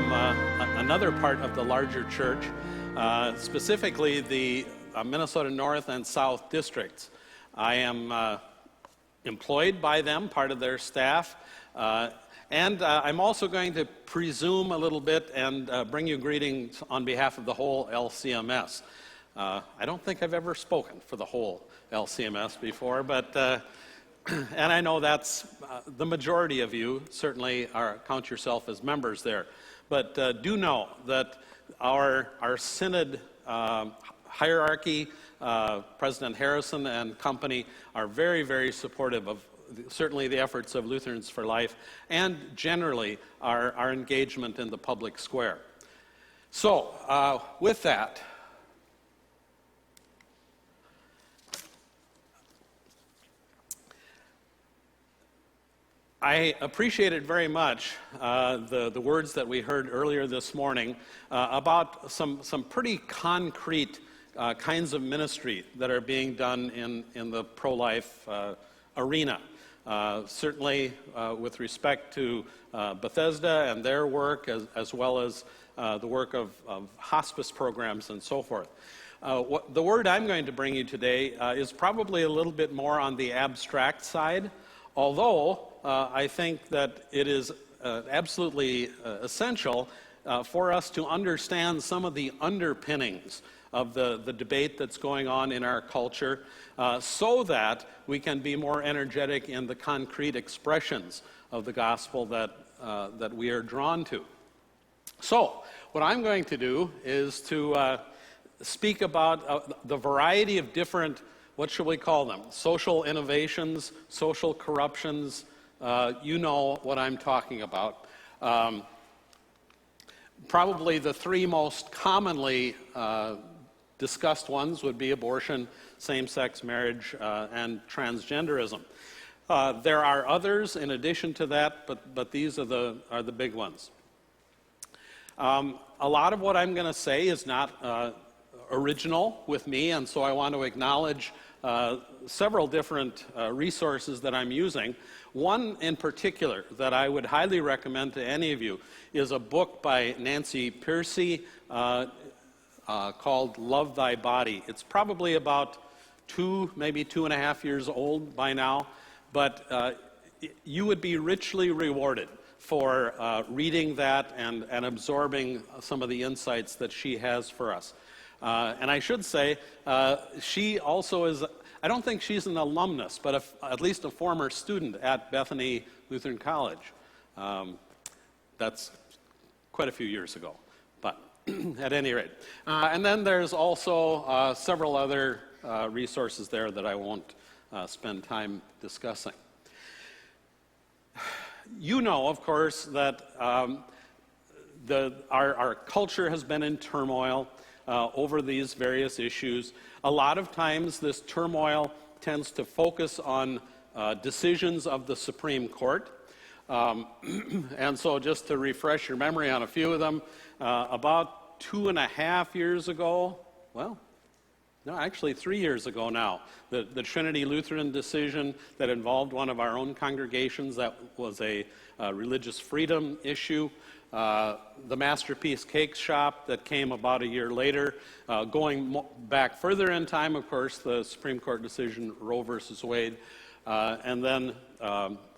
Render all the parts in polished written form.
from another part of the larger church, specifically the Minnesota North and South districts. I am employed by them, part of their staff, and I'm also going to presume a little bit and bring you greetings on behalf of the whole LCMS. I don't think I've ever spoken for the whole LCMS before, but and I know that's the majority of you certainly count yourself as members there. But do know that our synod hierarchy, President Harrison and company, are very, very supportive of certainly the efforts of Lutherans for Life and generally our engagement in the public square. So with that, I appreciated very much the words that we heard earlier this morning about some pretty concrete kinds of ministry that are being done in the pro-life arena. Certainly with respect to Bethesda and their work, as well as the work of hospice programs and so forth. The word I'm going to bring you today is probably a little bit more on the abstract side, although I think that it is absolutely essential for us to understand some of the underpinnings of the debate that's going on in our culture so that we can be more energetic in the concrete expressions of the gospel that we are drawn to. So, what I'm going to do is to speak about the variety of different, what shall we call them, social innovations, social corruptions. You know what I'm talking about. Probably the three most commonly discussed ones would be abortion, same-sex marriage, and transgenderism. There are others in addition to that, but these are the big ones. A lot of what I'm going to say is not original with me, and so I want to acknowledge several different resources that I'm using. One in particular that I would highly recommend to any of you is a book by Nancy Pearcey called Love Thy Body. It's probably about maybe 2.5 years old by now, but you would be richly rewarded for reading that and absorbing some of the insights that she has for us. And I should say, she also is, I don't think she's an alumnus, but at least a former student at Bethany Lutheran College. That's quite a few years ago, but at any rate. And then there's also several other resources there that I won't spend time discussing. You know, of course, that our culture has been in turmoil over these various issues. A lot of times this turmoil tends to focus on decisions of the Supreme Court. And so just to refresh your memory on a few of them, about 2.5 years ago, well, no, actually 3 years ago now, the Trinity Lutheran decision that involved one of our own congregations, that was a religious freedom issue. The Masterpiece Cake Shop that came about a year later. Going back further in time, of course, the Supreme Court decision, Roe versus Wade, and then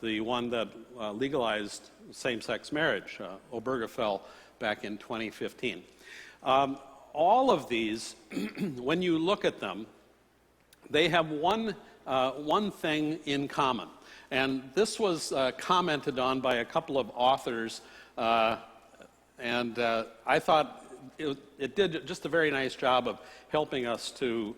the one that legalized same-sex marriage, Obergefell, back in 2015. All of these, when you look at them, they have one thing in common. And this was commented on by a couple of authors, and I thought it did just a very nice job of helping us to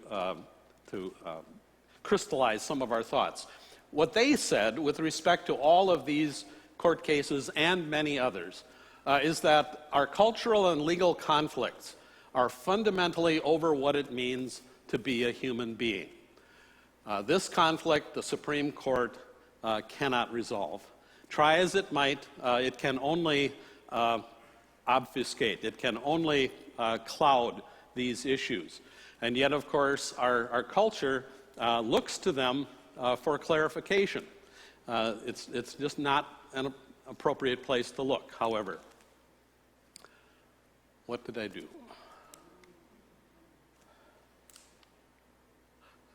crystallize some of our thoughts. What they said with respect to all of these court cases and many others is that our cultural and legal conflicts are fundamentally over what it means to be a human being. This conflict, the Supreme Court cannot resolve. Try as it might, it can only obfuscate, it can only cloud these issues. And yet, of course, our culture looks to them for clarification. It's just not an appropriate place to look, however. What did I do?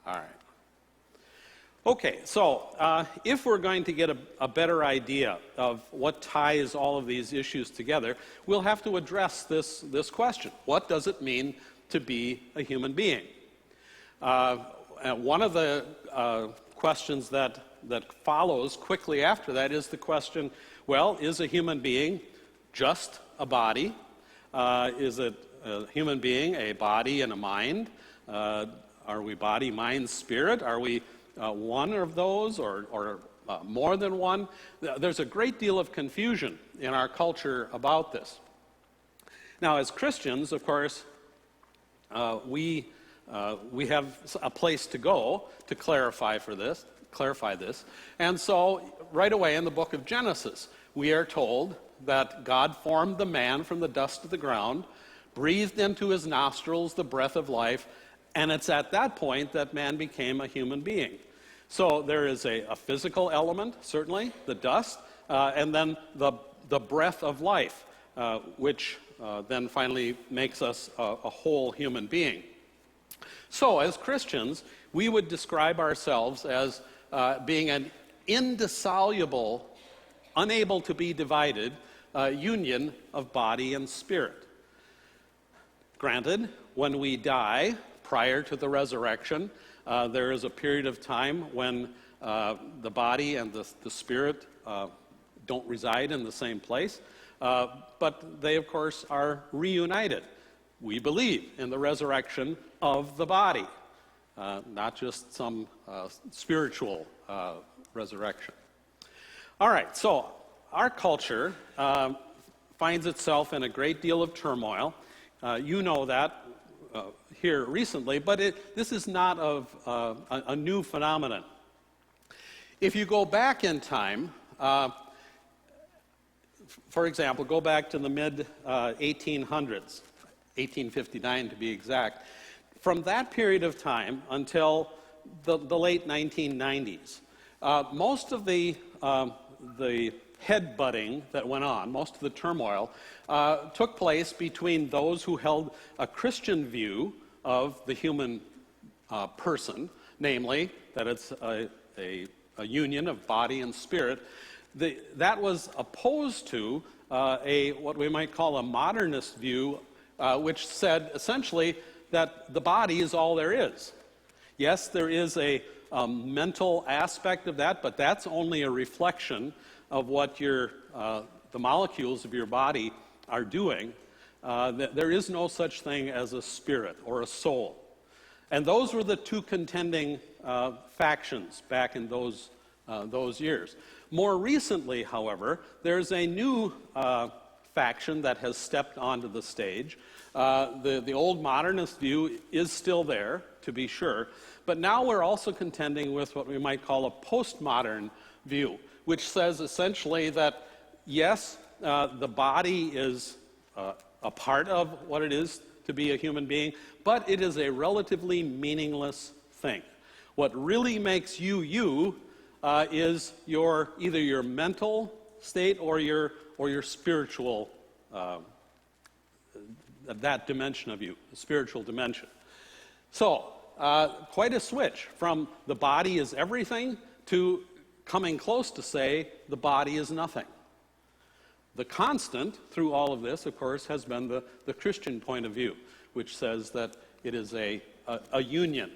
All right. Okay, so if we're going to get a better idea of what ties all of these issues together, we'll have to address this question. What does it mean to be a human being? One of the questions that follows quickly after that is the question, well, is a human being just a body? Is it a human being a body and a mind? Are we body, mind, spirit? Are we one of those or more than one? There's a great deal of confusion in our culture about this. Now, as Christians, of course, we have a place to go to clarify this. And so, right away in the book of Genesis, we are told that God formed the man from the dust of the ground, breathed into his nostrils the breath of life, and it's at that point that man became a human being. So there is a physical element, certainly, the dust, and then the breath of life, which then finally makes us a whole human being. So as Christians, we would describe ourselves as being an indissoluble, unable to be divided union of body and spirit. Granted, when we die, prior to the resurrection, there is a period of time when the body and the spirit don't reside in the same place, but they, of course, are reunited. We believe in the resurrection of the body, not just some spiritual resurrection. All right, so our culture finds itself in a great deal of turmoil. You know that here recently, but this is not of a new phenomenon. If you go back in time, for example, go back to the mid-1800s, 1859 to be exact, from that period of time until the late 1990s, most of the headbutting that went on, most of the turmoil, took place between those who held a Christian view of the human person, namely that it's a union of body and spirit. That was opposed to what we might call a modernist view, which said essentially that the body is all there is. Yes, there is a mental aspect of that, but that's only a reflection of what the molecules of your body are doing. There is no such thing as a spirit or a soul. And those were the two contending factions back in those years. More recently, however, there's a new faction that has stepped onto the stage. The old modernist view is still there, to be sure, but now we're also contending with what we might call a postmodern view, which says essentially that, yes, the body is a part of what it is to be a human being, but it is a relatively meaningless thing. What really makes you you is either your mental state or your spiritual, that dimension of you, the spiritual dimension. So, quite a switch from the body is everything to coming close to say the body is nothing. The constant through all of this, of course, has been the Christian point of view, which says that it is a union.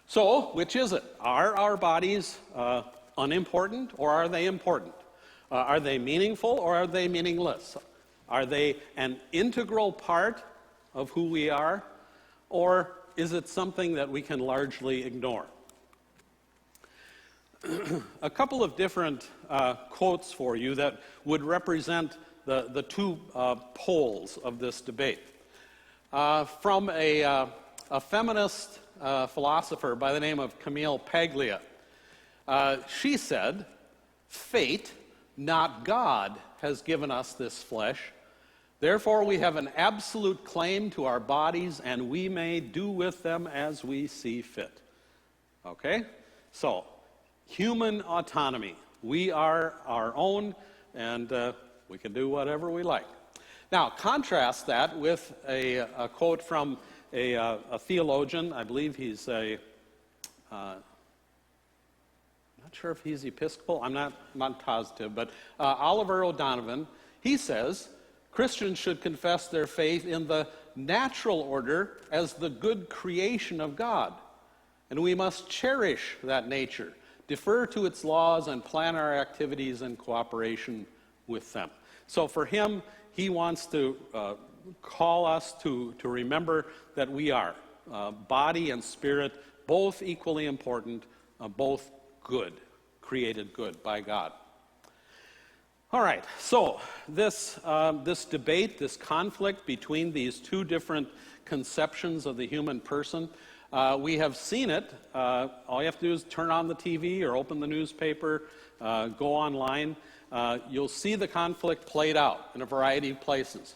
So, which is it? Are our bodies unimportant or are they important? Are they meaningful or are they meaningless? Are they an integral part of who we are, or is it something that we can largely ignore? A couple of different quotes for you that would represent the two poles of this debate. From a feminist philosopher by the name of Camille Paglia. She said, "Fate, not God, has given us this flesh. Therefore, we have an absolute claim to our bodies, and we may do with them as we see fit." Okay? So, human autonomy. We are our own, and we can do whatever we like. Now, contrast that with a quote from a theologian. I believe he's not sure if he's Episcopal. I'm not positive, but Oliver O'Donovan. He says Christians should confess their faith in the natural order as the good creation of God, and we must cherish that nature, defer to its laws, and plan our activities in cooperation with them. So for him, he wants to call us to remember that we are body and spirit, both equally important, both good, created good by God. All right, so this debate, this conflict between these two different conceptions of the human person, we have seen it. All you have to do is turn on the TV or open the newspaper, go online. You'll see the conflict played out in a variety of places.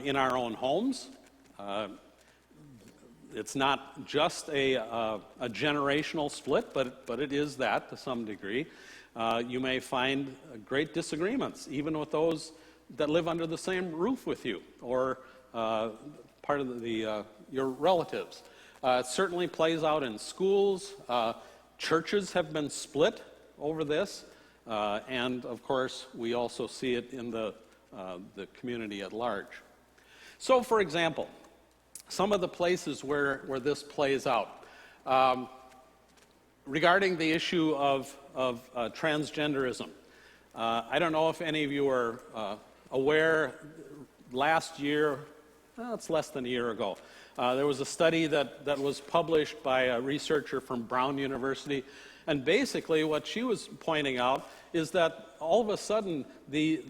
In our own homes, it's not just a generational split, but it is that to some degree. You may find great disagreements, even with those that live under the same roof with you, or part of your relatives. It certainly plays out in schools. Churches have been split over this, and of course, we also see it in the community at large. So, for example, some of the places where this plays out. Regarding the issue of transgenderism, I don't know if any of you are aware, last year, it's less than a year ago, there was a study that was published by a researcher from Brown University, and basically what she was pointing out is that all of a sudden the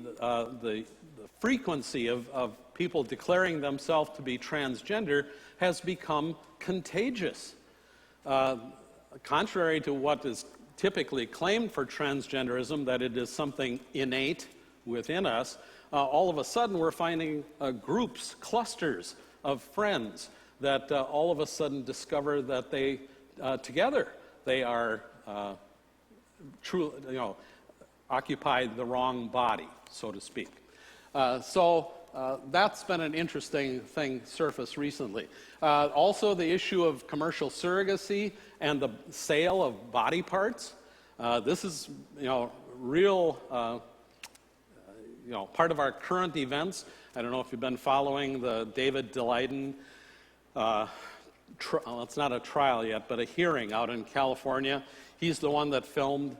frequency of people declaring themselves to be transgender has become contagious. Contrary to what is typically claimed for transgenderism, that it is something innate within us, all of a sudden we're finding groups, clusters of friends that all of a sudden discover that they, together, they are truly, occupy the wrong body, so to speak. So that's been an interesting thing surfaced recently. Also, the issue of commercial surrogacy and the sale of body parts. This is, real, part of our current events. I don't know if you've been following the David Daleiden, it's not a trial yet, but a hearing out in California. He's the one that filmed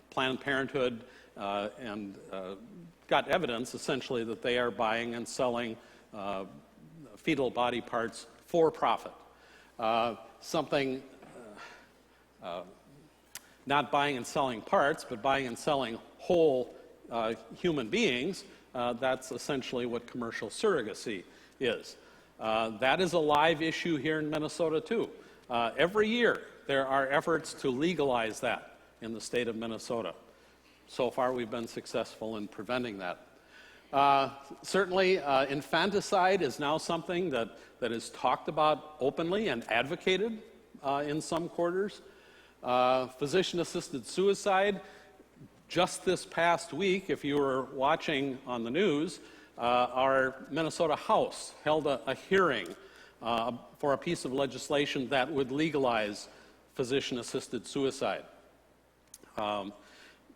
Planned Parenthood and got evidence, essentially, that they are buying and selling fetal body parts for profit. Not buying and selling parts, but buying and selling whole human beings. That's essentially what commercial surrogacy is. That is a live issue here in Minnesota, too. Every year, there are efforts to legalize that in the state of Minnesota. So far, we've been successful in preventing that. Certainly, infanticide is now something that is talked about openly and advocated in some quarters. Physician-assisted suicide. Just this past week, if you were watching on the news, our Minnesota House held a hearing for a piece of legislation that would legalize physician-assisted suicide.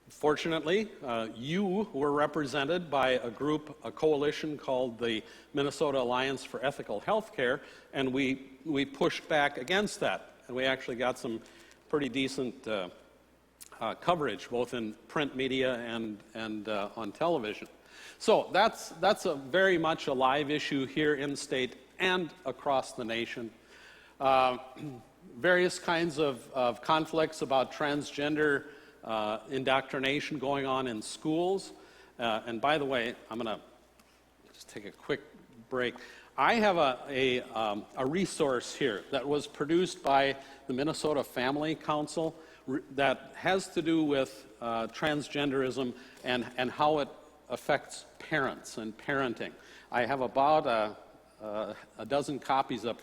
Fortunately, you were represented by a coalition called the Minnesota Alliance for Ethical Healthcare, and we pushed back against that. And we actually got some pretty decent coverage, both in print media and on television. So that's a very much a live issue here in the state and across the nation. Various kinds of conflicts about transgender indoctrination going on in schools. And by the way, I'm going to just take a quick break. I have a resource here that was produced by the Minnesota Family Council that has to do with transgenderism and how it affects parents and parenting. I have about a dozen copies up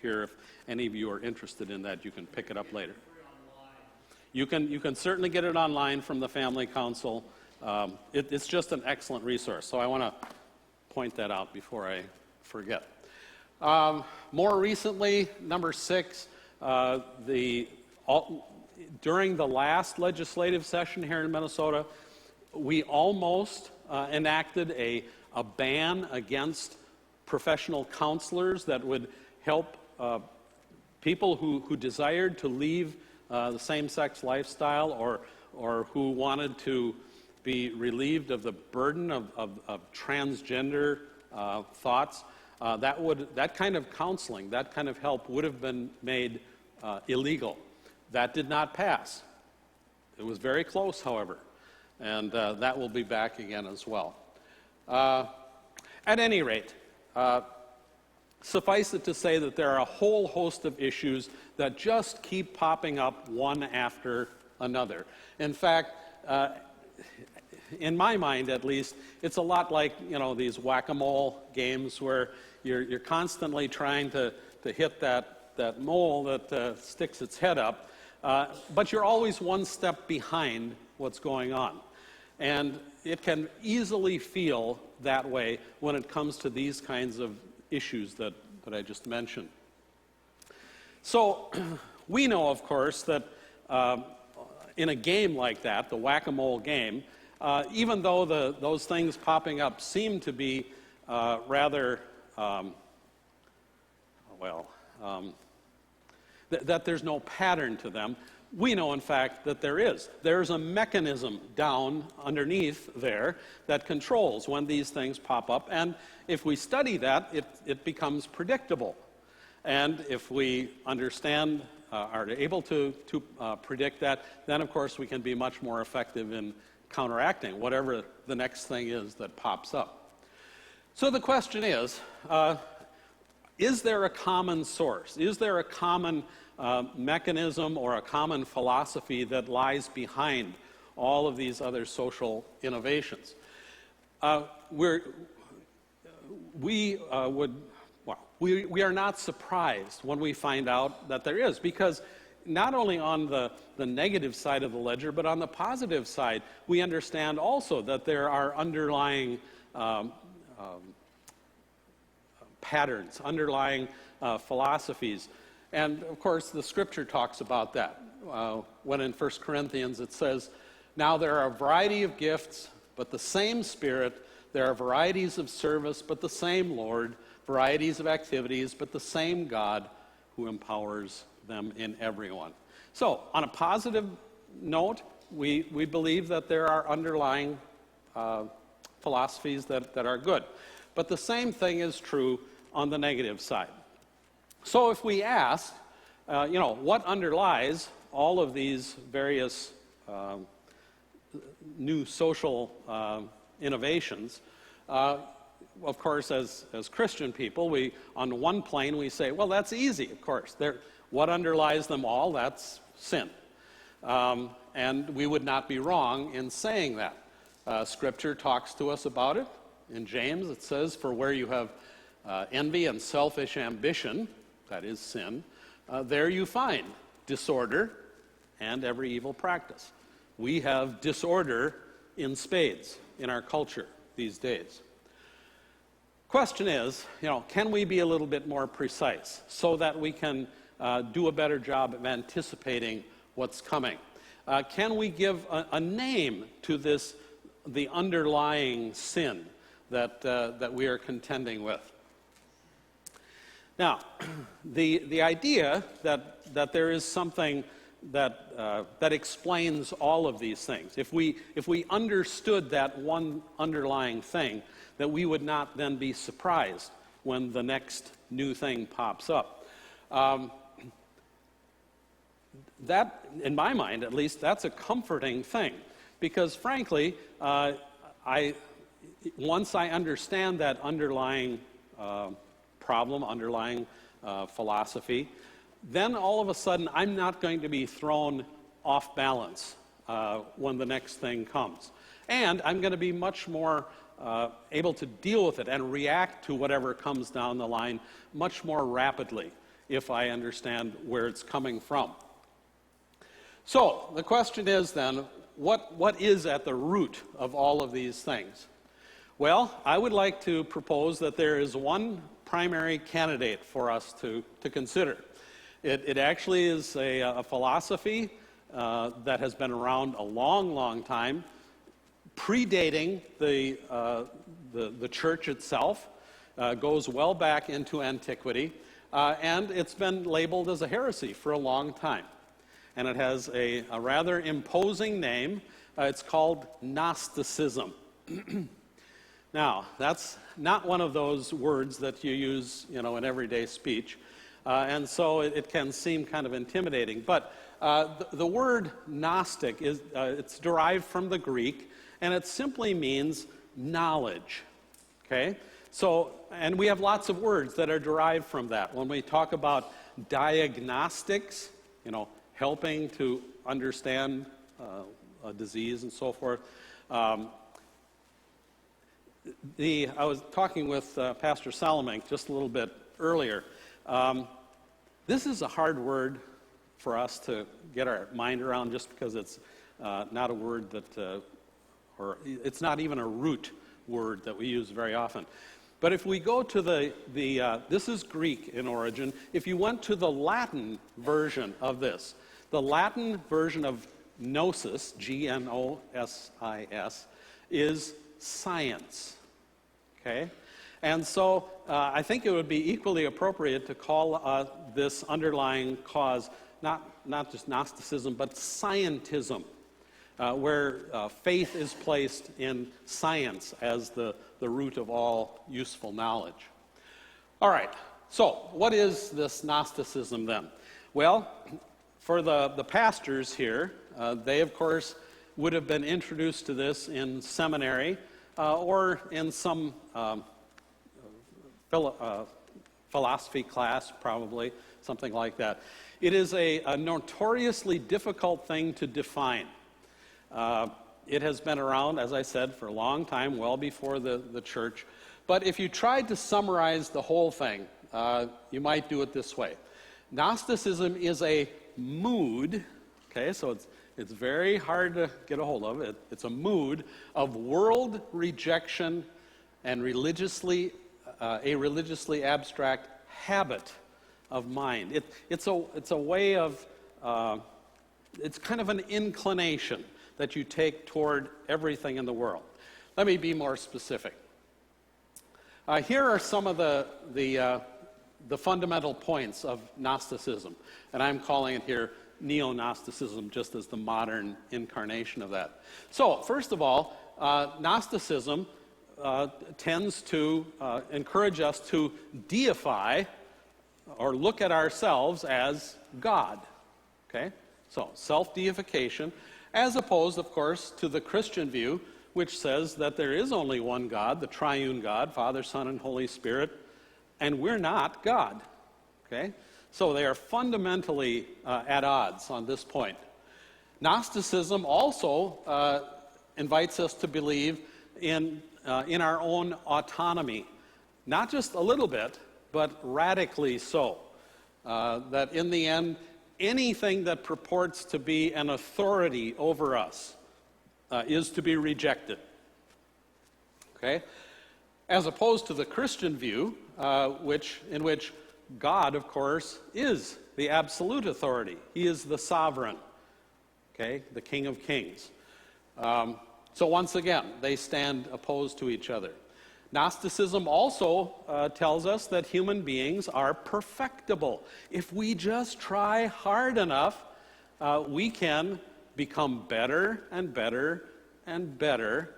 here. If any of you are interested in that, you can pick it up later. You can certainly get it online from the Family Council. It's just an excellent resource. So I want to point that out before I forget. More recently, number 6, during the last legislative session here in Minnesota, we almost enacted a ban against professional counselors that would help people who desired to leave the same-sex lifestyle or who wanted to be relieved of the burden of transgender thoughts. That kind of counseling, that kind of help would have been made illegal. That did not pass. It was very close, however, and that will be back again as well. At any rate, suffice it to say that there are a whole host of issues that just keep popping up one after another. In fact, in my mind at least, it's a lot like, these whack-a-mole games where you're constantly trying to hit that mole that sticks its head up, but you're always one step behind what's going on. And it can easily feel that way when it comes to these kinds of issues that I just mentioned. So we know, of course, that in a game like that, the whack-a-mole game, even though those things popping up seem to be rather, that there's no pattern to them, we know, in fact, that there is. There's a mechanism down underneath there that controls when these things pop up, and if we study that, it becomes predictable. And if we understand, are able to predict that, then, of course, we can be much more effective in counteracting whatever the next thing is that pops up. So the question is there a common source? Is there a common mechanism or a common philosophy that lies behind all of these other social innovations? We are not surprised when we find out that there is, because not only on the negative side of the ledger, but on the positive side, we understand also that there are underlying patterns, underlying philosophies. And, of course, the Scripture talks about that. When in 1 Corinthians it says, "Now there are a variety of gifts, but the same Spirit. There are varieties of service, but the same Lord. Varieties of activities, but the same God who empowers them in everyone." So, on a positive note, we believe that there are underlying philosophies that are good. But the same thing is true on the negative side. So if we ask, what underlies all of these various new social innovations, of course, as Christian people, on one plane we say, well, that's easy, of course. What underlies them all? That's sin. And we would not be wrong in saying that. Scripture talks to us about it. In James it says, "For where you have envy and selfish ambition," that is sin, "there you find disorder and every evil practice." We have disorder in spades in our culture these days. Question is, can we be a little bit more precise so that we can do a better job of anticipating what's coming? Can we give a name to the underlying sin that we are contending with? Now, the idea that there is something that explains all of these things, if we understood that one underlying thing, that we would not then be surprised when the next new thing pops up. That, in my mind at least, that's a comforting thing, because frankly, once I understand that underlying problem, underlying philosophy, then all of a sudden I'm not going to be thrown off balance when the next thing comes. And I'm going to be much more able to deal with it and react to whatever comes down the line much more rapidly if I understand where it's coming from. So the question is then, what is at the root of all of these things? Well, I would like to propose that there is one primary candidate for us to consider. It actually is a philosophy that has been around a long, long time, predating the church itself, goes well back into antiquity, and it's been labeled as a heresy for a long time. And it has a rather imposing name. It's called Gnosticism. Now, that's not one of those words that you use, in everyday speech, and so it can seem kind of intimidating. But the word Gnostic it's derived from the Greek, and it simply means knowledge. Okay, so and we have lots of words that are derived from that. When we talk about diagnostics, helping to understand a disease and so forth. I was talking with Pastor Salamank just a little bit earlier. This is a hard word for us to get our mind around, just because it's not a word that, or it's not even a root word that we use very often. But if we go to this is Greek in origin. If you went to the Latin version of this, the Latin version of gnosis, Gnosis, is science. Okay? And so I think it would be equally appropriate to call this underlying cause not just Gnosticism, but scientism, where faith is placed in science as the root of all useful knowledge. All right, so what is this Gnosticism then? Well, for the pastors here, they of course would have been introduced to this in seminary or in some philosophy class, probably, something like that. It is a notoriously difficult thing to define. It has been around, as I said, for a long time, well before the church. But if you tried to summarize the whole thing, you might do it this way. Gnosticism is a mood, okay, so it's very hard to get a hold of. It's a mood of world rejection and a religiously abstract habit of mind. It's a way of, it's kind of an inclination that you take toward everything in the world. Let me be more specific. Here are some of the fundamental points of Gnosticism, and I'm calling it here neo-Gnosticism, just as the modern incarnation of that. So, first of all, Gnosticism tends to encourage us to deify or look at ourselves as God. Okay? So, self-deification, as opposed, of course, to the Christian view, which says that there is only one God, the triune God, Father, Son, and Holy Spirit, and we're not God. Okay? So they are fundamentally at odds on this point. Gnosticism also invites us to believe in our own autonomy, not just a little bit, but radically so. That in the end, anything that purports to be an authority over us is to be rejected. Okay? As opposed to the Christian view, in which God, of course, is the absolute authority. He is the sovereign, okay, the King of Kings. So once again, they stand opposed to each other. Gnosticism also tells us that human beings are perfectible. If we just try hard enough, we can become better and better and better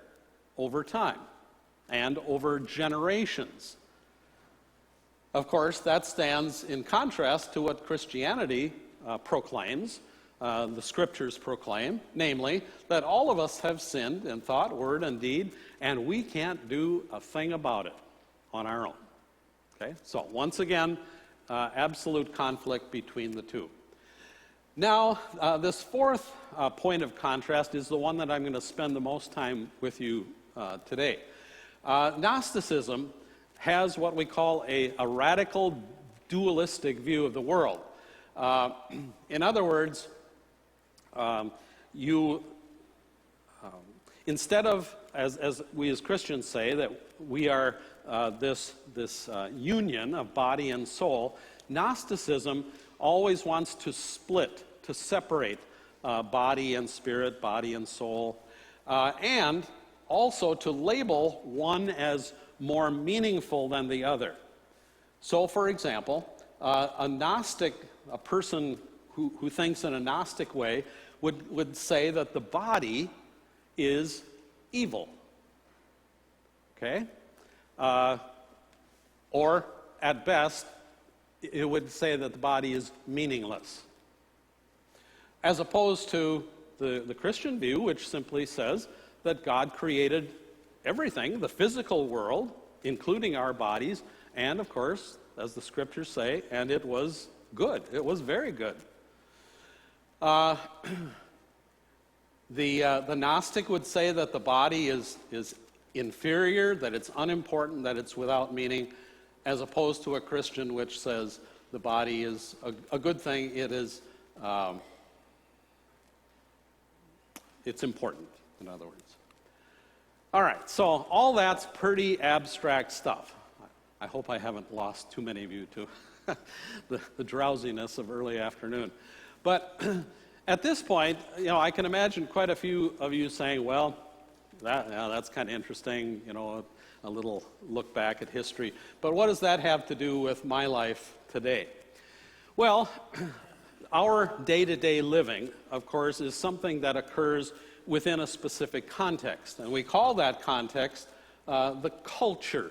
over time and over generations. Of course, that stands in contrast to what Christianity proclaims, the Scriptures proclaim, namely, that all of us have sinned in thought, word, and deed, and we can't do a thing about it on our own. Okay? So, once again, absolute conflict between the two. Now, this fourth point of contrast is the one that I'm going to spend the most time with you today. Gnosticism has what we call a radical dualistic view of the world. In other words, instead of as we as Christians say, that we are this union of body and soul, Gnosticism always wants to split, to separate body and spirit, body and soul, and also to label one as more meaningful than the other. So, for example, a Gnostic, a person who thinks in a Gnostic way, would say that the body is evil. Okay? Or, at best, it would say that the body is meaningless. As opposed to the Christian view, which simply says that God created everything, the physical world, including our bodies, and of course, as the scriptures say, and it was good. It was very good. The Gnostic would say that the body is inferior, that it's unimportant, that it's without meaning, as opposed to a Christian which says the body is a good thing. It is, it's important, in other words. All right, so all that's pretty abstract stuff. I hope I haven't lost too many of you to the drowsiness of early afternoon. But at this point, I can imagine quite a few of you saying, well, that's kind of interesting, a little look back at history. But what does that have to do with my life today? Well, our day-to-day living, of course, is something that occurs within a specific context. And we call that context the culture.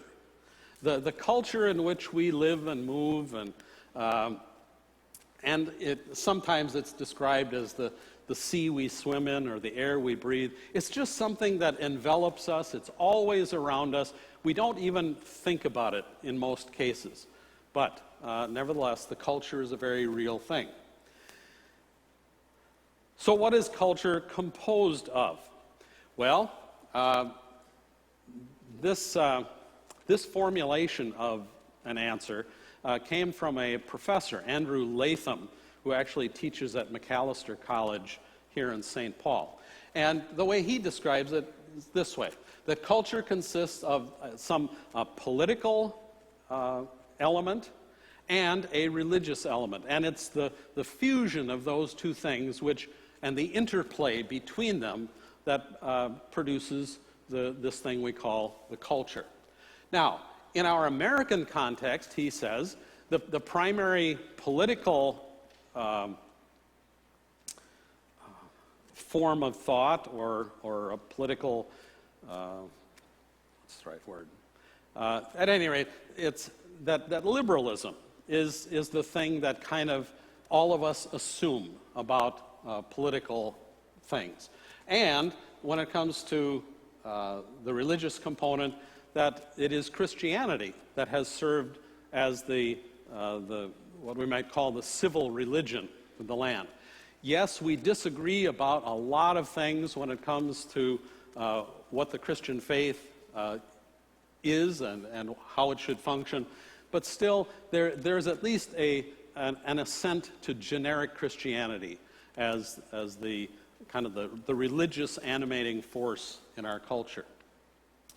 The culture in which we live and move, and sometimes it's described as the sea we swim in or the air we breathe. It's just something that envelops us. It's always around us. We don't even think about it in most cases. But nevertheless, the culture is a very real thing. So what is culture composed of? Well, this formulation of an answer came from a professor, Andrew Latham, who actually teaches at Macalester College here in St. Paul. And the way he describes it is this way: that culture consists of some political element and a religious element. And it's the fusion of those two things and the interplay between them that produces this thing we call the culture. Now, in our American context, he says, the primary political form of thought or a political, what's the right word? At any rate, it's that liberalism is the thing that kind of all of us assume about political things. And when it comes to the religious component, that it is Christianity that has served as the what we might call the civil religion of the land. Yes, we disagree about a lot of things when it comes to what the Christian faith is and how it should function, but still there's at least an assent to generic Christianity as the kind of the religious animating force in our culture.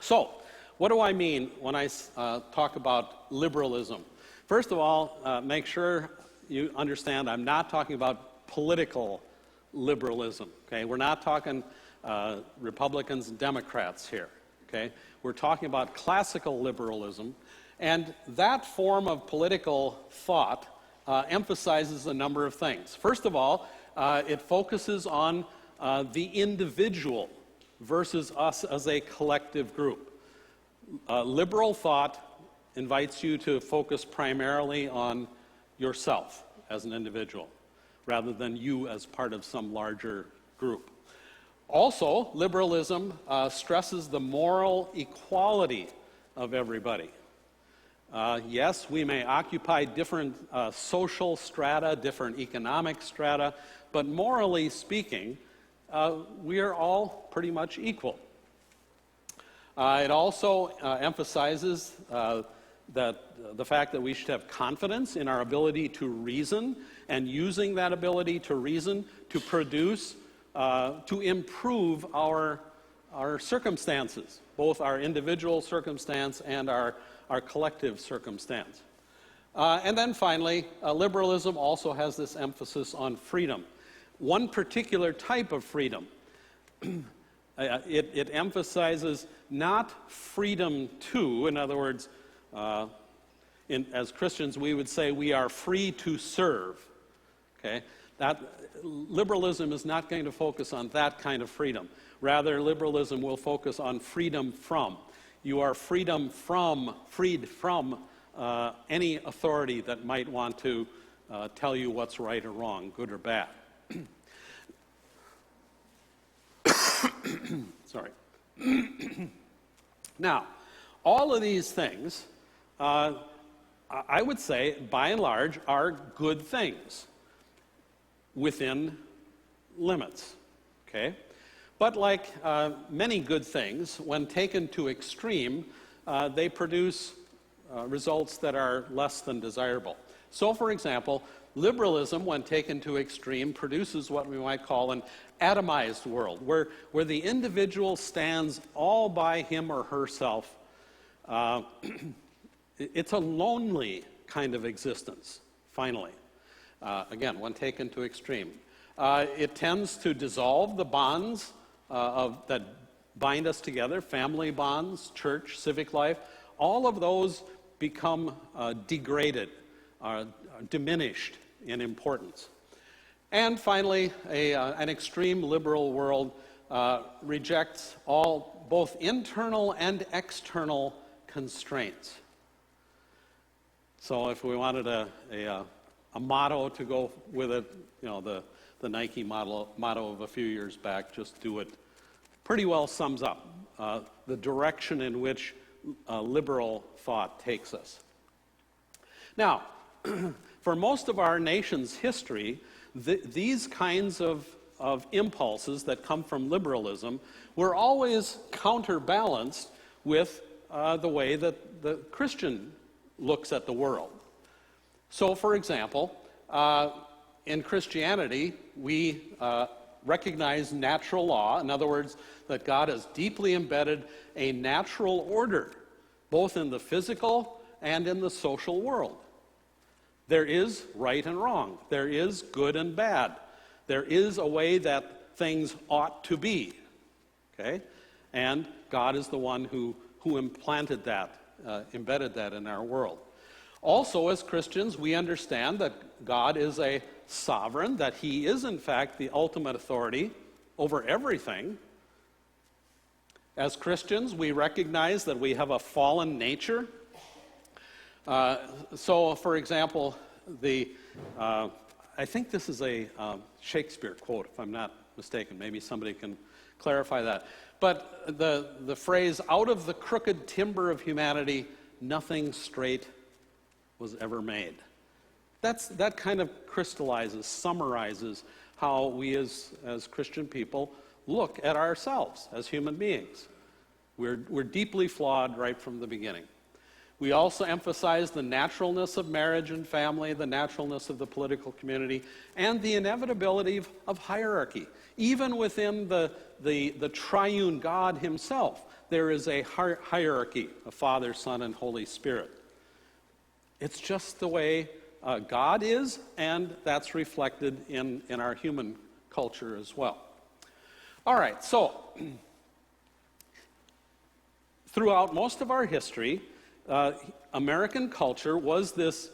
So, what do I mean when I talk about liberalism? First of all, make sure you understand I'm not talking about political liberalism. Okay, we're not talking Republicans and Democrats here. Okay, we're talking about classical liberalism, and that form of political thought emphasizes a number of things. First of all, it focuses on the individual versus us as a collective group. Liberal thought invites you to focus primarily on yourself as an individual, rather than you as part of some larger group. Also, liberalism stresses the moral equality of everybody. Yes, we may occupy different social strata, different economic strata, but morally speaking, we are all pretty much equal. It also emphasizes that the fact that we should have confidence in our ability to reason, and using that ability to reason to produce, to improve our our circumstances, both our individual circumstance and our collective circumstance. And then finally, liberalism also has this emphasis on freedom. One particular type of freedom. It emphasizes not freedom to, in other words, as Christians we would say we are free to serve. Okay? Liberalism is not going to focus on that kind of freedom. Rather, liberalism will focus on freedom from. You are freed from any authority that might want to tell you what's right or wrong, good or bad. Sorry. Now, all of these things, I would say, by and large, are good things within limits. Okay? But like many good things, when taken to extreme, they produce results that are less than desirable. So, for example, liberalism, when taken to extreme, produces what we might call an atomized world, where the individual stands all by him or herself. It's a lonely kind of existence, finally. Again, when taken to extreme. It tends to dissolve the bonds that bind us together, family bonds, church, civic life. All of those become degraded, diminished in importance. And finally, an extreme liberal world rejects all both internal and external constraints. So if we wanted a motto to go with it, the Nike motto of a few years back, just do it, pretty well sums up the direction in which liberal thought takes us. Now, for most of our nation's history, these kinds of impulses that come from liberalism were always counterbalanced with the way that the Christian looks at the world. So, for example, in Christianity, we recognize natural law. In other words, that God has deeply embedded a natural order, both in the physical and in the social world. There is right and wrong. There is good and bad. There is a way that things ought to be. Okay? And God is the one who implanted that, embedded that in our world. Also, as Christians, we understand that God is a sovereign, that he is, in fact, the ultimate authority over everything. As Christians, we recognize that we have a fallen nature. So, for example, I think this is a Shakespeare quote, if I'm not mistaken. Maybe somebody can clarify that. But the phrase, "out of the crooked timber of humanity, nothing straight was ever made." That kind of crystallizes, summarizes how we as Christian people look at ourselves as human beings. We're deeply flawed right from the beginning. We also emphasize the naturalness of marriage and family, the naturalness of the political community, and the inevitability of hierarchy. Even within the triune God himself, there is a hierarchy of Father, Son, and Holy Spirit. It's just the way God is, and that's reflected in our human culture as well. All right, so throughout most of our history, American culture was this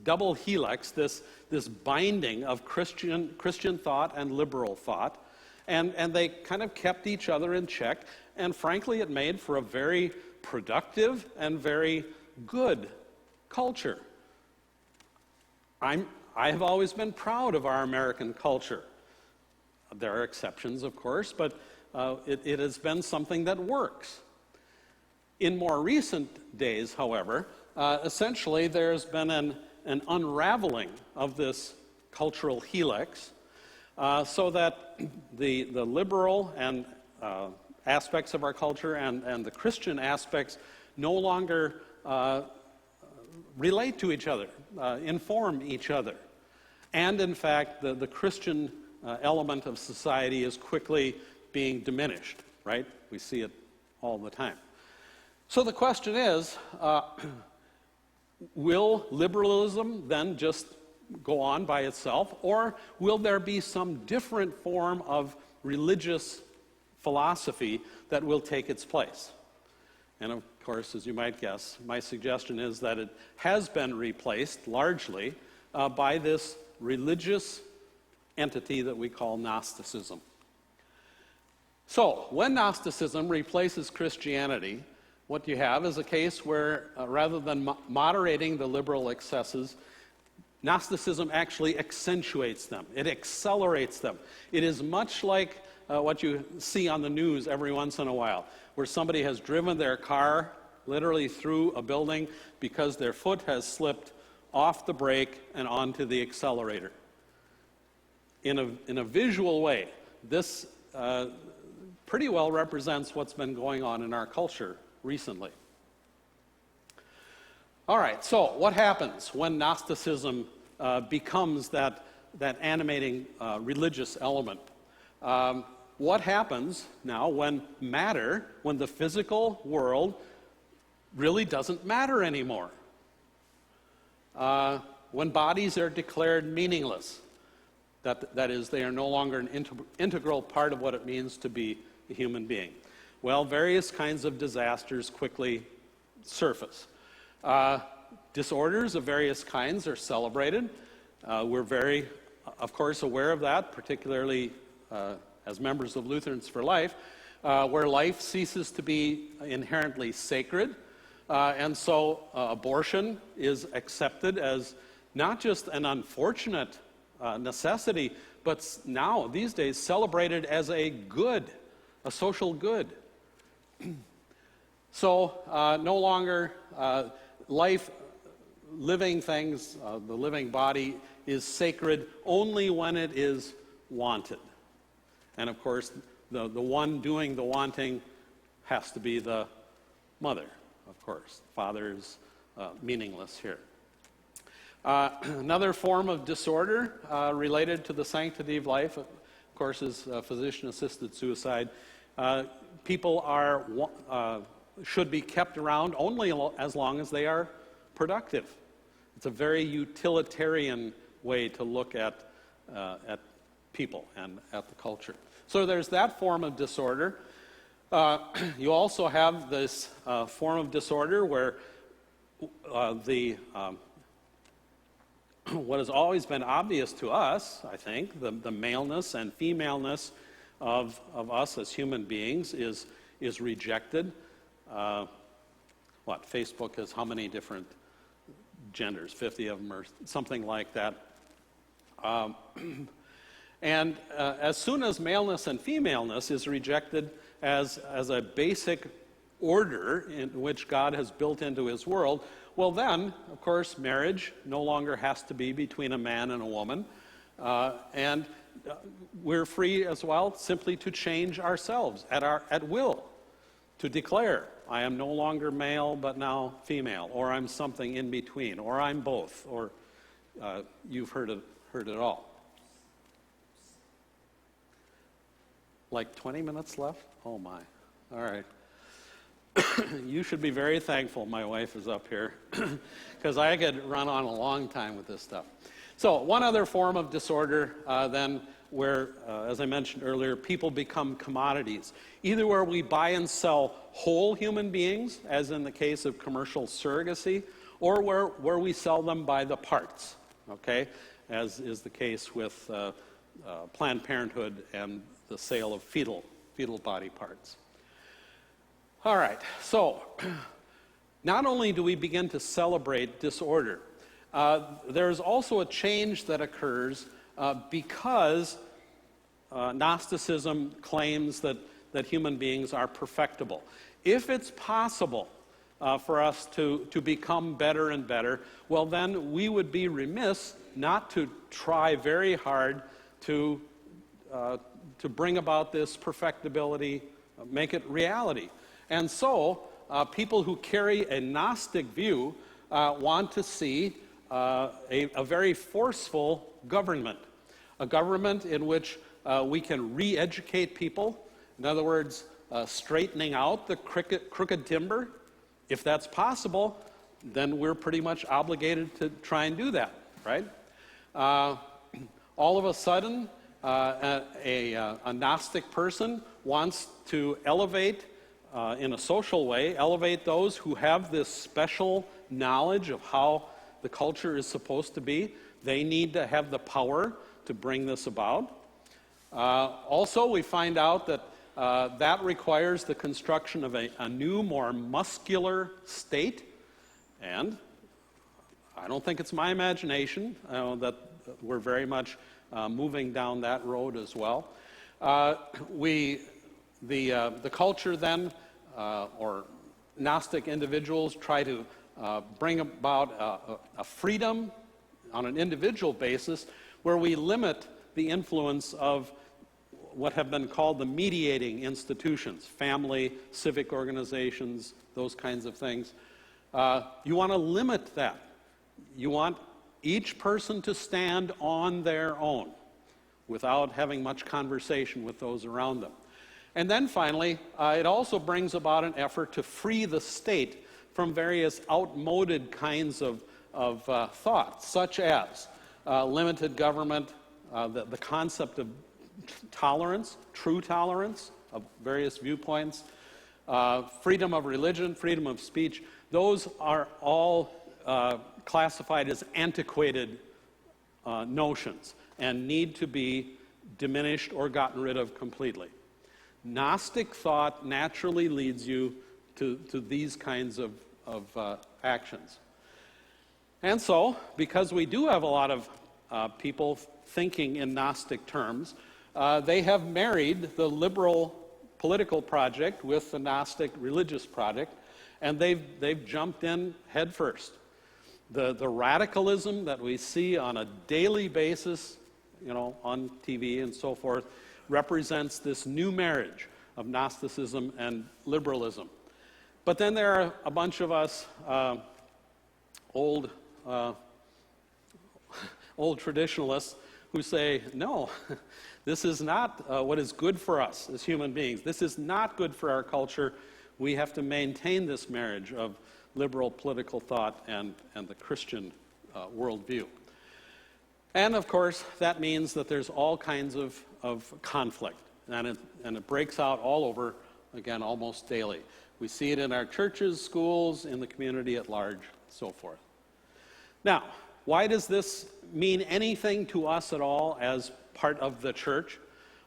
double helix, this binding of Christian thought and liberal thought, and they kind of kept each other in check, and frankly it made for a very productive and very good culture. I have always been proud of our American culture. There are exceptions, of course, but it has been something that works. In more recent days, however, essentially there's been an unraveling of this cultural helix, so that the liberal and aspects of our culture and the Christian aspects no longer relate to each other, inform each other. And in fact, the Christian element of society is quickly being diminished, right? We see it all the time. So the question is, will liberalism then just go on by itself, or will there be some different form of religious philosophy that will take its place? And of course, as you might guess, my suggestion is that it has been replaced largely by this religious entity that we call Gnosticism. So, when Gnosticism replaces Christianity, what you have is a case where rather than moderating the liberal excesses, Gnosticism actually accentuates them. It accelerates them. It is much like what you see on the news every once in a while, where somebody has driven their car literally through a building because their foot has slipped off the brake and onto the accelerator. In a visual way, this pretty well represents what's been going on in our culture recently. All right, so what happens when Gnosticism becomes that animating religious element? What happens now when the physical world really doesn't matter anymore? When bodies are declared meaningless, that is, they are no longer an integral part of what it means to be a human being. Well, various kinds of disasters quickly surface. Disorders of various kinds are celebrated. We're very, of course, aware of that, particularly as members of Lutherans for Life, where life ceases to be inherently sacred. And so abortion is accepted as not just an unfortunate necessity, but now, these days, celebrated as a good, a social good. So no longer living things, the living body is sacred only when it is wanted. And of course, the one doing the wanting has to be the mother, of course. Father is meaningless here. Another form of disorder related to the sanctity of life, of course, is physician-assisted suicide. People should be kept around only as long as they are productive. It's a very utilitarian way to look at people and at the culture. So there's that form of disorder. You also have this form of disorder where what has always been obvious to us, I think, the maleness and femaleness of us as human beings is rejected. Facebook has how many different genders? 50 of them or something like that. And as soon as maleness and femaleness is rejected as a basic order in which God has built into his world, well then, of course, marriage no longer has to be between a man and a woman. And we're free as well simply to change ourselves at will, to declare, I am no longer male but now female, or I'm something in between, or I'm both, or you've heard it all. Like 20 minutes left? Oh my. All right. You should be very thankful my wife is up here, because I could run on a long time with this stuff. So one other form of disorder then where, as I mentioned earlier, people become commodities, either where we buy and sell whole human beings, as in the case of commercial surrogacy, or where we sell them by the parts, okay, as is the case with Planned Parenthood and the sale of fetal body parts. All right, so not only do we begin to celebrate disorder, there's also a change that occurs because Gnosticism claims that human beings are perfectible. If it's possible for us to become better and better, well then we would be remiss not to try very hard to bring about this perfectibility, make it reality. And so, people who carry a Gnostic view want to see a very forceful government, a government in which we can re-educate people In other words, straightening out the crooked timber. If that's possible, then we're pretty much obligated to try and do that, right? All of a sudden, a Gnostic person wants to elevate, in a social way, elevate those who have this special knowledge of how the culture is supposed to be. They need to have the power to bring this about. Also, we find out that that requires the construction of a new, more muscular state. And I don't think it's my imagination that we're very much moving down that road as well. The culture then, or Gnostic individuals, try to bring about a freedom on an individual basis where we limit the influence of what have been called the mediating institutions, family, civic organizations, those kinds of things. You want to limit that. You want each person to stand on their own without having much conversation with those around them. And then finally, it also brings about an effort to free the state from various outmoded kinds of thoughts, such as limited government, the concept of tolerance, true tolerance of various viewpoints, freedom of religion, freedom of speech. Those are all classified as antiquated notions and need to be diminished or gotten rid of completely. Gnostic thought naturally leads you to these kinds of actions. And so, because we do have a lot of people thinking in Gnostic terms, they have married the liberal political project with the Gnostic religious project, and they've jumped in head first. The radicalism that we see on a daily basis, on TV and so forth, represents this new marriage of Gnosticism and liberalism. But then there are a bunch of us old traditionalists who say, no, this is not what is good for us as human beings. This is not good for our culture. We have to maintain this marriage of liberal political thought and the Christian worldview. And of course, that means that there's all kinds of conflict, and it breaks out all over, again, almost daily. We see it in our churches, schools, in the community at large, so forth. Now, why does this mean anything to us at all as part of the church?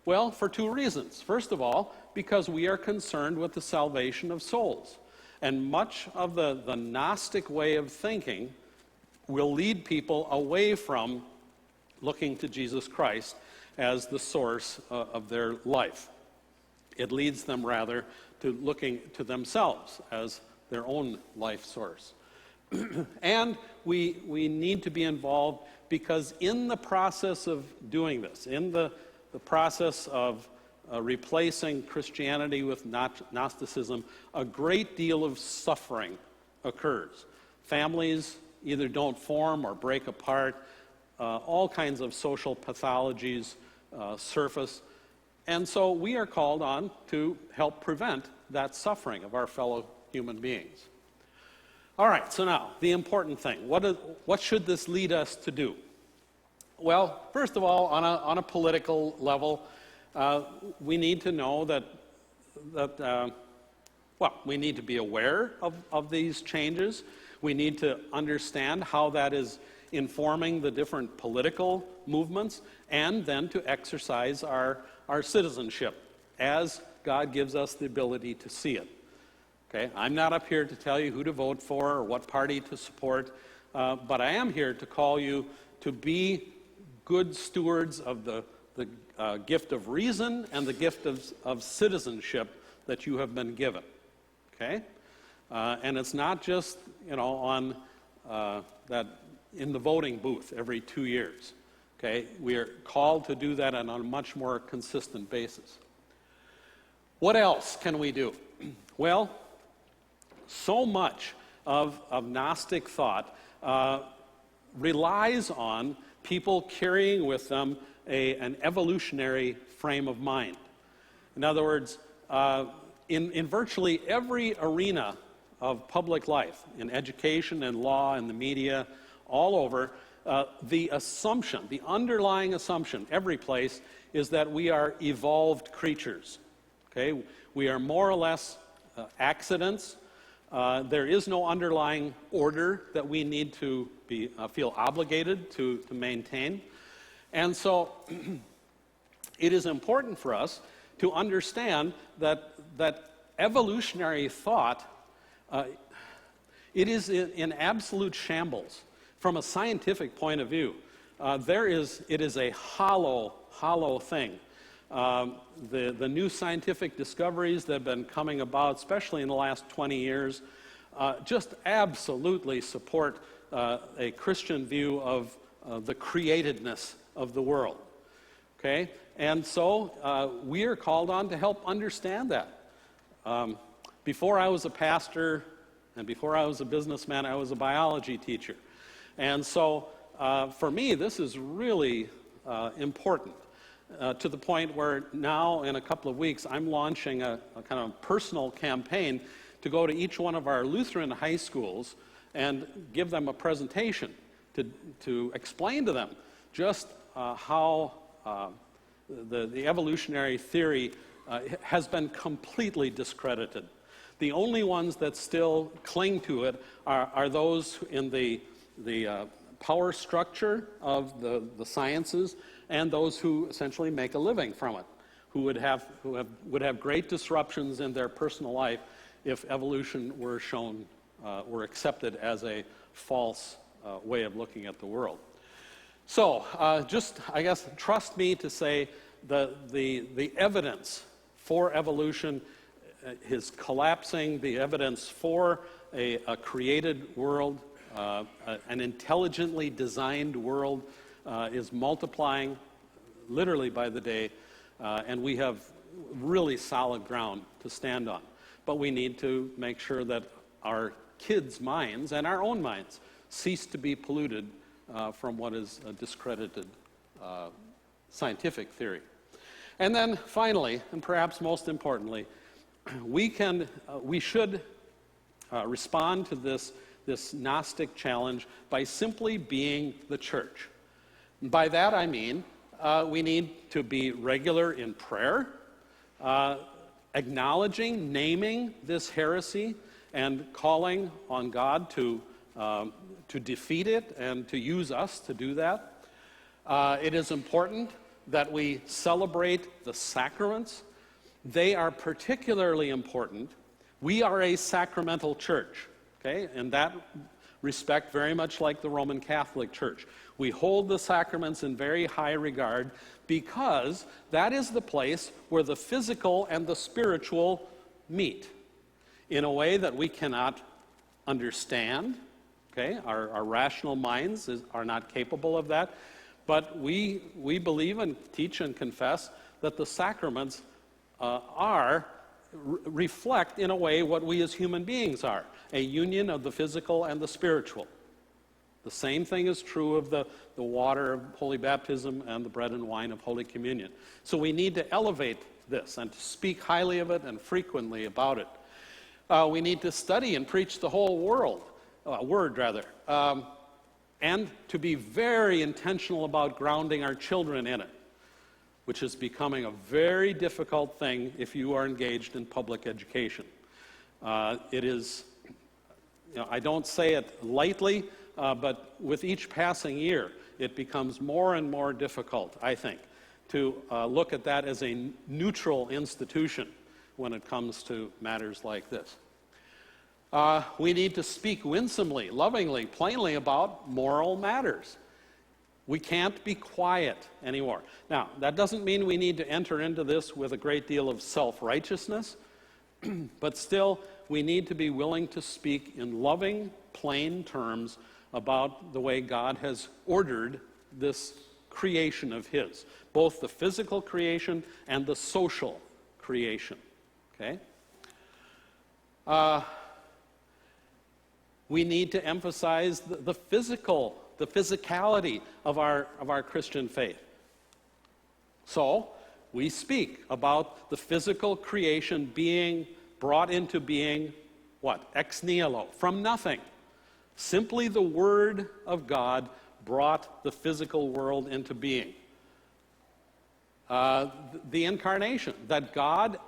Well, for two reasons. First of all, because we are concerned with the salvation of souls. And much of the Gnostic way of thinking will lead people away from looking to Jesus Christ as the source of their life. It leads them rather to looking to themselves as their own life source. And we need to be involved because in the process of doing this, in the process of replacing Christianity with Gnosticism, a great deal of suffering occurs. Families either don't form or break apart. All kinds of social pathologies surface. And so we are called on to help prevent that suffering of our fellow human beings. All right, so now, the important thing. What should this lead us to do? Well, first of all, on a political level, we need to know that we need to be aware of these changes. We need to understand how that is informing the different political movements, and then to exercise our citizenship as God gives us the ability to see it. Okay, I'm not up here to tell you who to vote for or what party to support, but I am here to call you to be good stewards of the gift of reason and the gift of citizenship that you have been given. Okay, and it's not just on that in the voting booth every 2 years. Okay, we are called to do that on a much more consistent basis. What else can we do? Well, so much of Gnostic thought relies on people carrying with them an evolutionary frame of mind. In other words, in virtually every arena of public life, in education and law and the media, all over, the assumption, the underlying assumption, every place, is that we are evolved creatures. Okay? We are more or less accidents. There is no underlying order that we need to feel obligated to maintain. And so it is important for us to understand that evolutionary thought, it is in absolute shambles. From a scientific point of view, it is a hollow thing. The new scientific discoveries that have been coming about, especially in the last 20 years, just absolutely support a Christian view of the createdness of the world. Okay? And so we are called on to help understand that. Before I was a pastor and before I was a businessman, I was a biology teacher. And so for me, this is really important. To the point where now, in a couple of weeks, I'm launching a kind of personal campaign to go to each one of our Lutheran high schools and give them a presentation to explain to them just how the evolutionary theory has been completely discredited. The only ones that still cling to it are those in the power structure of the sciences, and those who essentially make a living from it, who would have great disruptions in their personal life if evolution were accepted as a false way of looking at the world. So just, I guess, trust me to say the evidence for evolution is collapsing. The evidence for a created world, an intelligently designed world, is multiplying literally by the day, and we have really solid ground to stand on. But we need to make sure that our kids' minds and our own minds cease to be polluted from what is a discredited scientific theory. And then finally, and perhaps most importantly, we should respond to this Gnostic challenge by simply being the church. By that I mean we need to be regular in prayer, acknowledging, naming this heresy, and calling on God to defeat it and to use us to do that. It is important that we celebrate the sacraments. They are particularly important. We are a sacramental church, okay? In that respect, very much like the Roman Catholic Church. We hold the sacraments in very high regard because that is the place where the physical and the spiritual meet in a way that we cannot understand. Okay? Our rational minds are not capable of that. But we believe and teach and confess that the sacraments reflect in a way what we as human beings are, a union of the physical and the spiritual. The same thing is true of the water of holy baptism and the bread and wine of Holy Communion. So we need to elevate this and to speak highly of it and frequently about it. We need to study and preach the whole word, and to be very intentional about grounding our children in it, which is becoming a very difficult thing if you are engaged in public education. It is, I don't say it lightly, but with each passing year, it becomes more and more difficult, I think, to look at that as a neutral institution when it comes to matters like this. We need to speak winsomely, lovingly, plainly about moral matters. We can't be quiet anymore. Now, that doesn't mean we need to enter into this with a great deal of self-righteousness, but still, we need to be willing to speak in loving, plain terms about the way God has ordered this creation of His, both the physical creation and the social creation. Okay? We need to emphasize the physicality of our Christian faith. So, we speak about the physical creation being brought into being, what? Ex nihilo, from nothing. Simply the Word of God brought the physical world into being. The incarnation, that God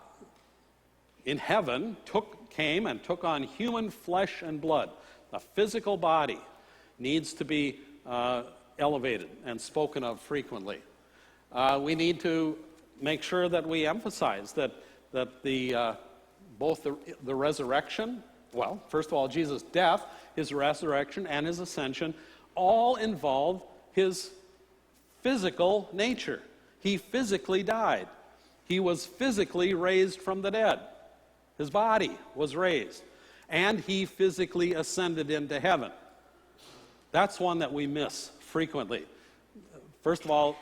in heaven came and took on human flesh and blood. A physical body needs to be elevated and spoken of frequently. We need to make sure that we emphasize that both the resurrection, well, first of all, Jesus' death, his resurrection, and his ascension all involve his physical nature. He physically died. He was physically raised from the dead. His body was raised. And he physically ascended into heaven. That's one that we miss frequently. First of all,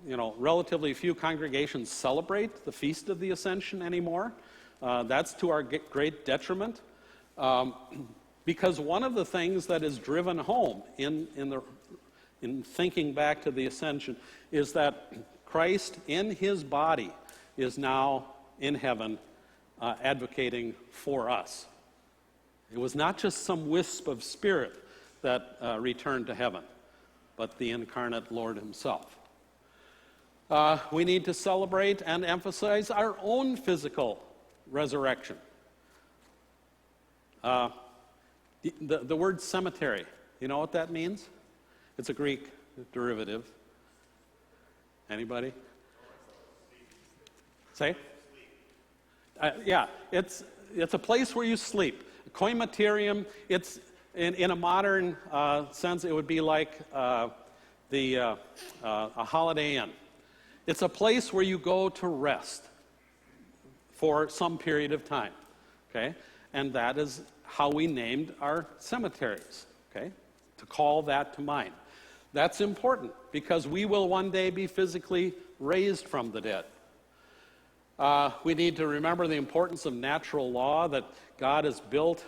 relatively few congregations celebrate the Feast of the Ascension anymore. That's to our great detriment. Because one of the things that is driven home in thinking back to the Ascension is that Christ in his body is now in heaven advocating for us. It was not just some wisp of spirit that returned to heaven, but the incarnate Lord himself. We need to celebrate and emphasize our own physical resurrection. The word cemetery, you know what that means? It's a Greek derivative. Anybody? Say? Yeah, it's a place where you sleep. Koimaterium, it's in a modern sense, it would be like a Holiday Inn. It's a place where you go to rest for some period of time, okay? And that is how we named our cemeteries, okay? To call that to mind. That's important because we will one day be physically raised from the dead. We need to remember the importance of natural law that God has built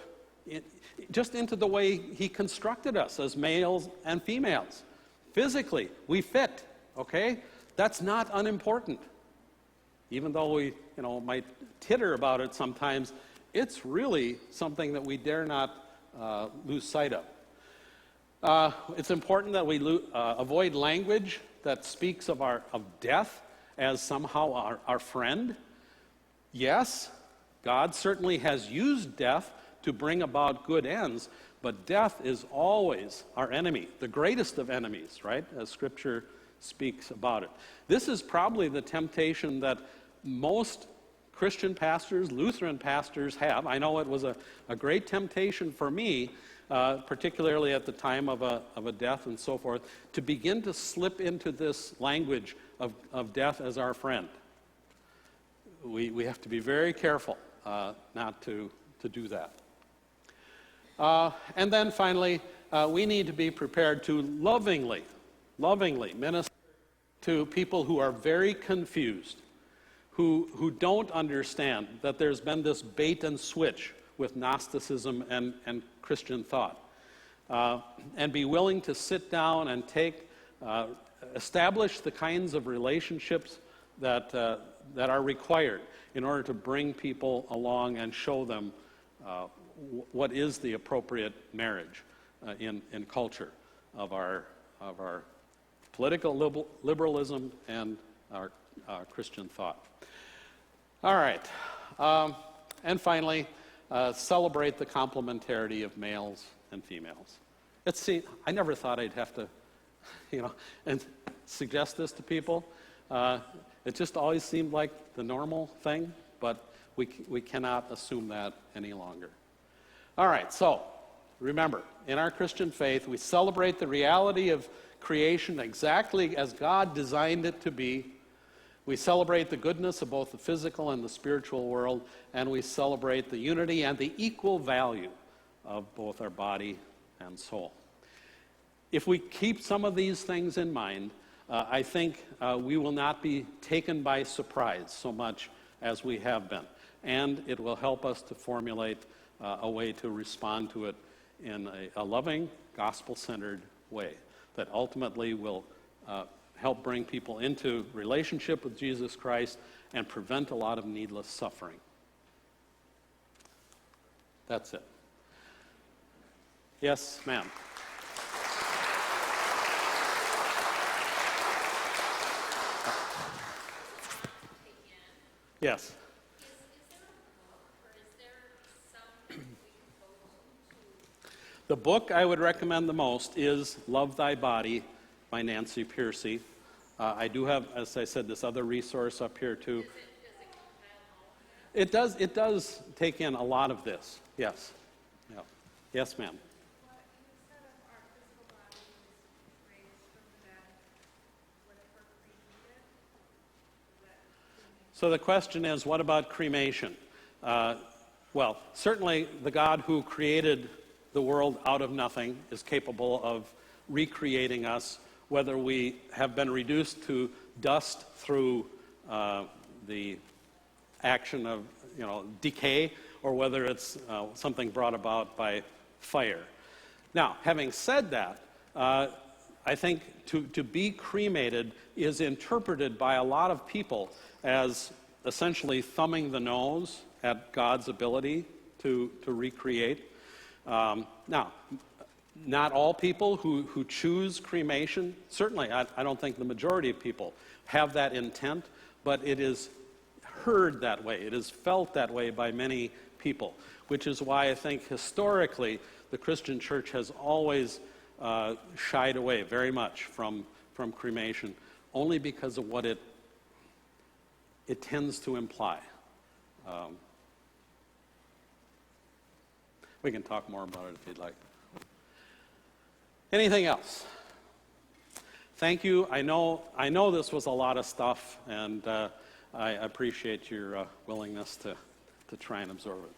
just into the way he constructed us as males and females. Physically, we fit, okay? That's not unimportant. Even though we, might titter about it sometimes, it's really something that we dare not lose sight of. It's important that we avoid language that speaks of death as somehow our friend. Yes, God certainly has used death to bring about good ends, but death is always our enemy, the greatest of enemies, right? As Scripture speaks about it. This is probably the temptation that most Christian pastors, Lutheran pastors have. I know it was a great temptation for me, particularly at the time of a death and so forth, to begin to slip into this language of death as our friend. We have to be very careful not to do that. And then finally, we need to be prepared to lovingly minister to people who are very confused, who don't understand that there's been this bait and switch with Gnosticism and Christian thought. And be willing to sit down and establish the kinds of relationships that are required in order to bring people along and show them what is the appropriate marriage in culture of our political liberalism and our Christian thought. All right. And finally, celebrate the complementarity of males and females. I never thought I'd have to, and suggest this to people. It just always seemed like the normal thing, but we cannot assume that any longer. All right, so remember, in our Christian faith, we celebrate the reality of creation exactly as God designed it to be. We celebrate the goodness of both the physical and the spiritual world, and we celebrate the unity and the equal value of both our body and soul. If we keep some of these things in mind, I think we will not be taken by surprise so much as we have been, and it will help us to formulate a way to respond to it in a loving, gospel-centered way that ultimately will help bring people into relationship with Jesus Christ and prevent a lot of needless suffering. That's it. Yes, ma'am. Yes. The book I would recommend the most is Love Thy Body by Nancy Piercy. I do have, as I said, this other resource up here too. It does take in a lot of this, yes. Yeah. Yes, ma'am. So the question is, what about cremation? Well, certainly the God who created the world out of nothing is capable of recreating us, whether we have been reduced to dust through the action of decay, or whether it's something brought about by fire. Now, having said that, I think to be cremated is interpreted by a lot of people as essentially thumbing the nose at God's ability to recreate. Now, not all people who choose cremation, certainly I don't think the majority of people have that intent, but it is heard that way. It is felt that way by many people, which is why I think historically the Christian church has always shied away very much from cremation, only because of what it tends to imply. We can talk more about it if you'd like. Anything else? Thank you. I know this was a lot of stuff, and I appreciate your willingness to try and absorb it.